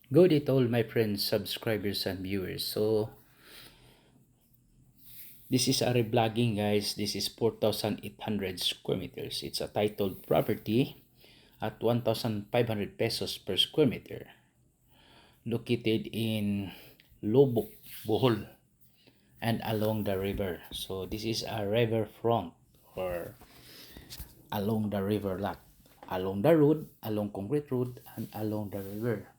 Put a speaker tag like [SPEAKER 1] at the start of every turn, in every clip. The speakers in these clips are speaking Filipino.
[SPEAKER 1] Good day to all my friends, subscribers, and viewers. So, this is a reblogging, guys. This is 4,800 square meters. It's a titled property at 1,500 pesos per square meter. Located in Lubuk, Bohol, and along the river. So, this is a river front or along the river lot. Along the road, along concrete road, and along the river.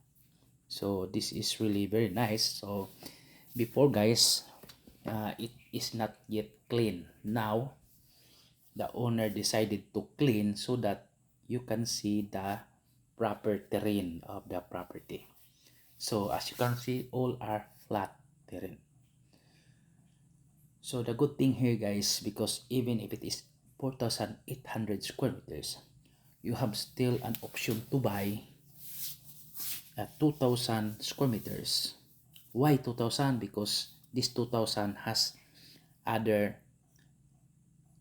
[SPEAKER 1] So, this is really very nice. So, before guys, it is not yet clean. Now the owner decided to clean so that you can see the proper terrain of the property. So as you can see, all are flat terrain. So the good thing here guys, because even if it is 4,800 square meters, you have still an option to buy 2,000 square meters. Why 2,000? Because this 2,000 has other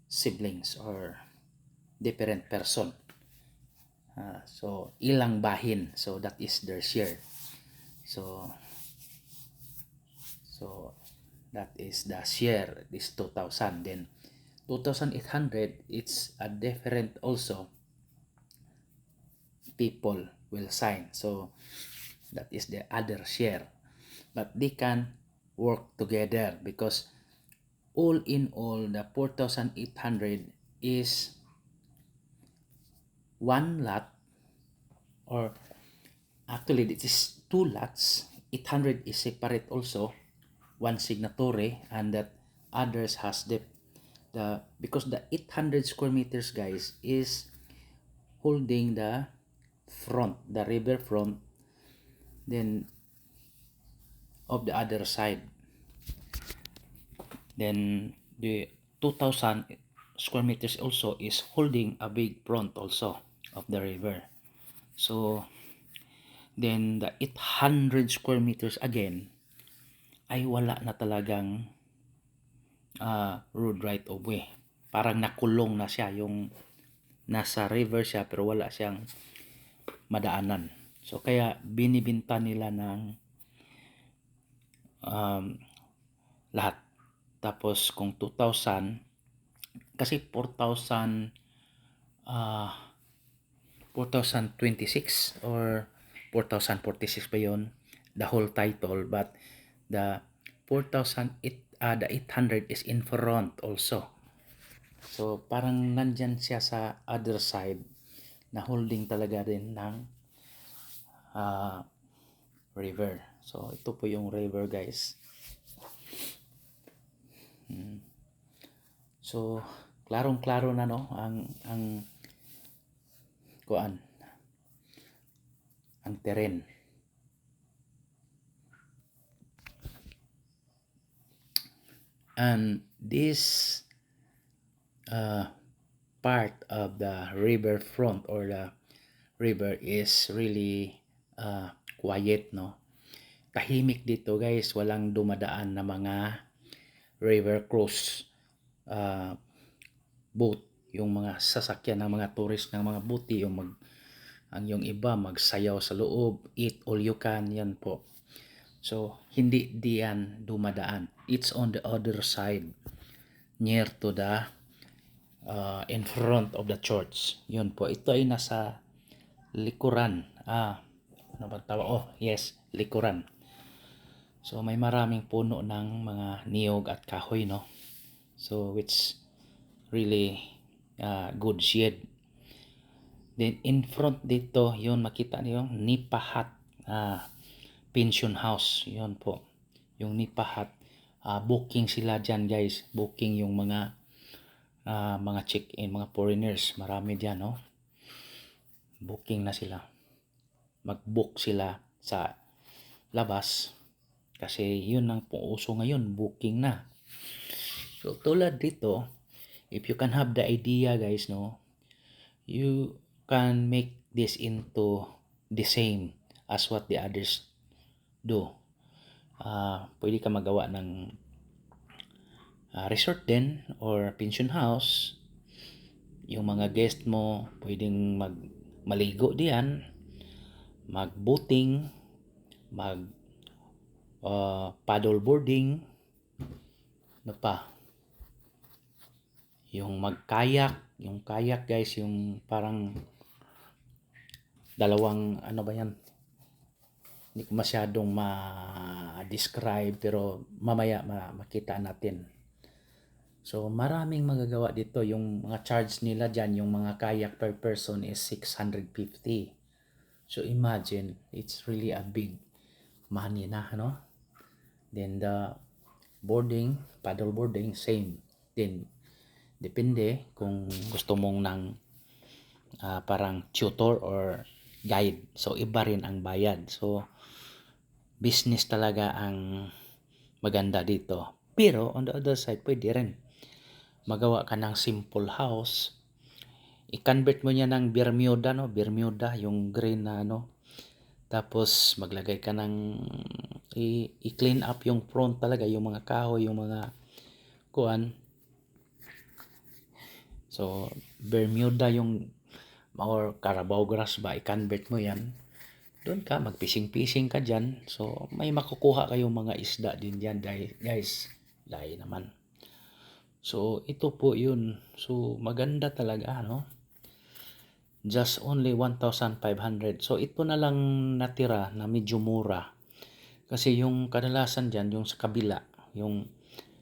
[SPEAKER 1] siblings or different person. So ilang bahin, so that is their share. So that is the share, this 2,000. Then 2,800, it's a different also people will sign. So that is the other share, but they can work together because all in all the 4,800 is one lot, or actually this is two lots. 800 is separate also, one signatory, and that others has the because the 800 square meters guys is holding the front, the river front, then of the other side, then the 2,000 square meters also is holding a big front also of the river. So then the 800 square meters again ay wala na talagang road right of way. Parang nakulong na siya, yung nasa river siya pero wala siyang madaanan. So kaya binibinta nila ng lahat. Tapos kung 2,000, kasi 4,000 4,026 or 4,046 pa yon, the whole title, but the 800 is in front also. So parang nandyan siya sa other side na holding talaga rin ng river. So ito po yung river guys. So klarong-klaro na no ang kuan, ang terrain. And this part of the river front or the river is really quiet, no? Tahimik dito guys, walang dumadaan na mga river cruise boat, yung mga sasakyan ng mga tourist ng mga buti, ang yung iba magsayaw sa loob, eat all you can, yan po. So hindi diyan dumadaan, it's on the other side near to the in front of the church. Yun po, ito ay nasa likuran. Ano ba tawag? Oh, yes, likuran. So may maraming puno ng mga niyog at kahoy, no? So which really good shade. Then in front dito, yun makita niyo Nipahat pension house. Yun po. Yung Nipahat, booking sila dyan guys. Booking yung mga check-in, mga foreigners. Marami dyan, no? Booking na sila. Mag-book sila sa labas. Kasi yun ang uso ngayon, booking na. So tulad dito, if you can have the idea guys, no, you can make this into the same as what the others do. Pwede ka magawa ng resort din or pension house. Yung mga guest mo pwedeng maligo diyan, mag-boating, mag paddle boarding, ano pa, yung yung kayak guys, yung parang dalawang ano ba yan, hindi ko masyadong ma-describe pero mamaya makita natin. So maraming magagawa dito. Yung mga charge nila dyan, yung mga kayak per person is 650. So imagine, it's really a big money na, no? Then the paddle boarding, same din. Depende kung gusto mong ng parang tutor or guide. So iba rin ang bayad. So business talaga ang maganda dito. Pero on the other side, pwede rin magawa ka ng simple house. I-convert mo niya ng Bermuda, no? Bermuda, yung green na ano. Tapos maglagay ka ng i-clean up yung front talaga, yung mga kahoy, yung mga kuan. So Bermuda yung or Carabao grass ba, i-convert mo yan. Doon ka, magpising-pising ka dyan. So may makukuha kayong mga isda din dyan, guys. Dahil naman. So ito po yun. So maganda talaga, no? Just only 1,500. So ito na lang natira na medyo mura. Kasi yung kadalasan dyan, yung sa kabila, yung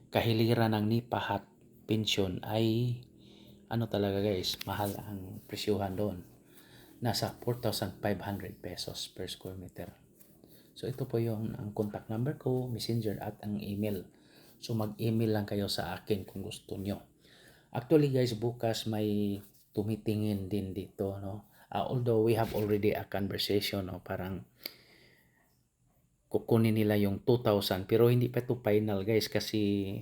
[SPEAKER 1] kahiliran ng nipahat pension ay ano talaga guys, mahal ang presyuhan doon. Nasa 4,500 pesos per square meter. So ito po yung ang contact number ko, messenger at ang email. So mag-email lang kayo sa akin kung gusto nyo. Actually guys, bukas may tumitingin din dito, no? Although we have already a conversation, no? Parang kukunin nila yung 2,000 pero hindi pa ito final guys kasi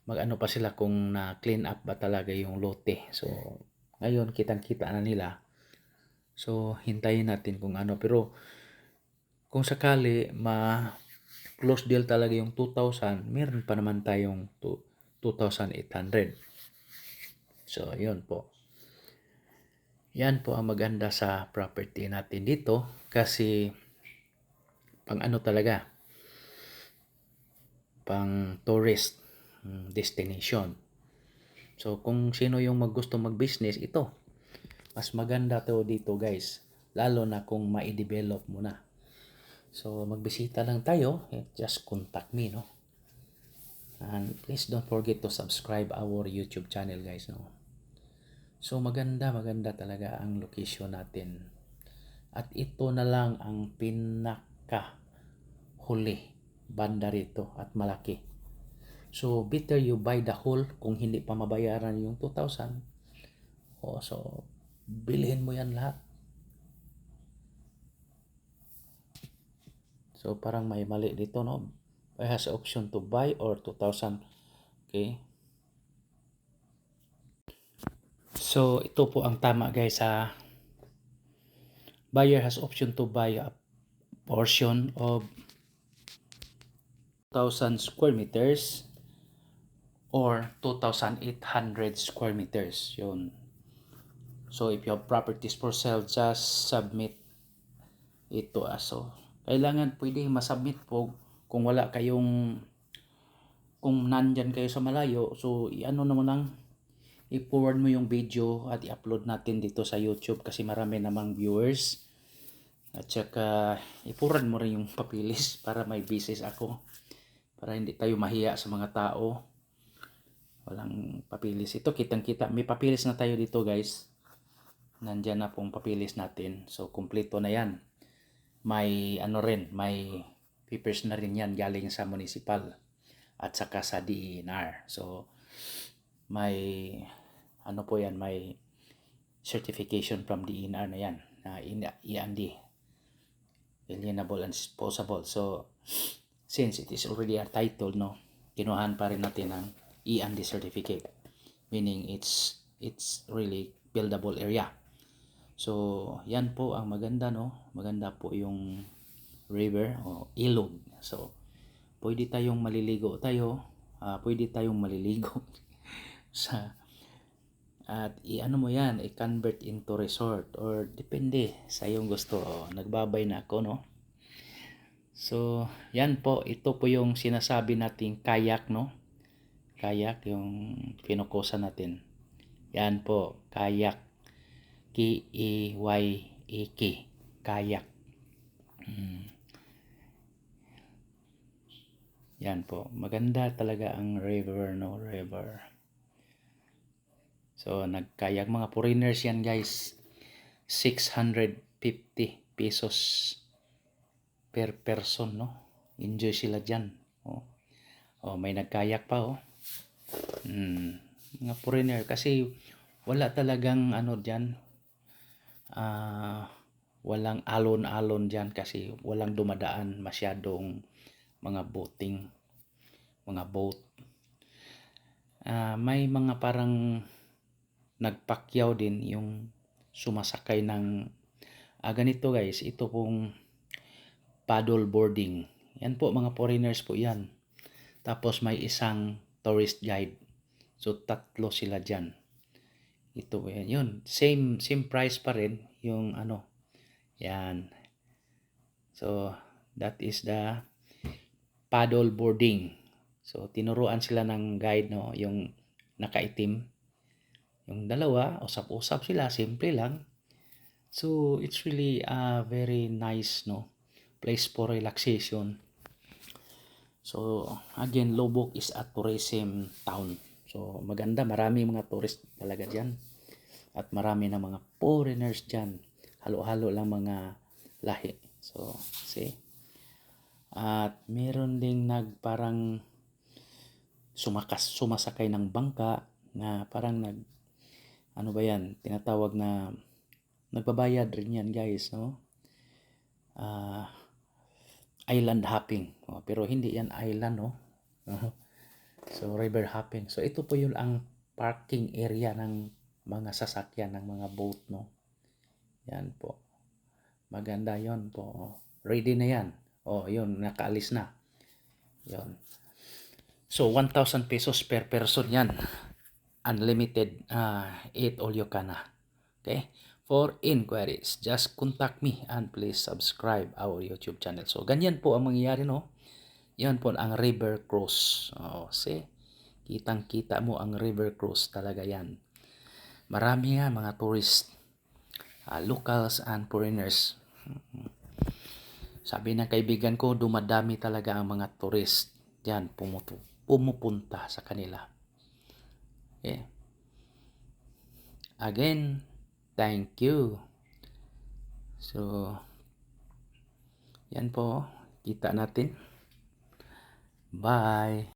[SPEAKER 1] mag-ano pa sila kung na clean up ba talaga yung lote. So ngayon kitang-kita na nila. So hintayin natin kung ano, pero kung sakali close deal talaga yung 2,000, meron pa naman tayong 2,800. So yun po. Yan po ang maganda sa property natin dito kasi pang ano talaga, pang tourist destination. So kung sino yung gusto mag-business, ito. Mas maganda to dito guys. Lalo na kung ma-develop mo na. So magbisita lang tayo, just contact me, no? And please don't forget to subscribe our YouTube channel guys, no? So maganda talaga ang location natin. At ito na lang ang pinaka huli banda rito at malaki. So better you buy the whole kung hindi pa mabayaran yung 2,000. So bilhin mo yan lahat. So parang may mali dito, no? I has option to buy or 2,000. Okay. So ito po ang tama guys, buyer has option to buy a portion of 1,000 square meters or 2,800 square meters. Yun. So if you have properties for sale, just submit ito. So kailangan pwede masubmit po kung wala kayong, kung nandyan kayo sa malayo. So i-ano naman lang, i-forward mo yung video at i-upload natin dito sa YouTube kasi marami namang viewers. At saka i-forward mo rin yung papilis para may business ako. Para hindi tayo mahiya sa mga tao. Walang papilis. Ito kitang-kita. May papilis na tayo dito guys. Nandyan na pong papilis natin. So kumpleto na yan. May ano rin. May papers na rin yan galing sa municipal. At saka sa DENR. So may ano po yan. May certification from DENR na yan. Na EAND. Alienable and disposable. So since it is already a title, no, kinuhaan pa rin natin ang EAND certificate, meaning it's really buildable area. So yan po ang maganda, no? Maganda po yung river o ilog. So pwede tayong maliligo sa at i-ano mo yan, i-convert into resort or depende sa iyong gusto. Nagbabay na ako, no? So, yan po, ito po yung sinasabi nating kayak, no? Kayak, yung pinukusan natin. Yan po, kayak. K-E-Y-A-K. Kayak. Yan po, maganda talaga ang river, no? River. So, nagkayak mga foreigners yan, guys. 650 pesos per person, no? Enjoy sila dyan. Oh, may nagkayak pa, oh. Mga foreigner kasi wala talagang ano dyan, walang alon-alon dyan kasi walang dumadaan masyadong mga boating, mga boat. May mga parang nagpakyaw din yung sumasakay ng ganito, guys, ito pong paddle boarding. Yan po, mga foreigners po yan. Tapos may isang tourist guide. So, tatlo sila dyan. Ito po yan. Yun, same price pa rin yung ano. Yan. So, that is the paddle boarding. So, tinuruan sila ng guide, no, yung nakaitim. Yung dalawa, usap-usap sila, simple lang. So, it's really a very nice, no, place for relaxation. So, again, Lubok is a tourism town. So, maganda, marami mga tourist talaga dyan. At marami na mga foreigners dyan. Halo-halo lang mga lahi. So, see? At meron ding parang sumasakay ng bangka na parang ano ba yan, tinatawag na nagbabayad rin yan, guys, no? Island hopping. Pero hindi yan island, no? So, river hopping. So, ito po yung ang parking area ng mga sasakyan, ng mga boat, no? Yan po. Maganda yon po. Ready na yan. Yun, nakaalis na. Yon. So, 1,000 pesos per person yan. Unlimited, eat all you can na. Okay? For inquiries, just contact me and please subscribe our YouTube channel. So, ganyan po ang mangyayari, no? Yan po ang river cruise. See? Kitang-kita mo ang river cruise talaga yan. Marami nga mga tourist, locals and foreigners. Sabi ng kaibigan ko, dumadami talaga ang mga tourist diyan pumupunta sa kanila. Okay. Again, thank you. So, yan po, kita natin. Bye.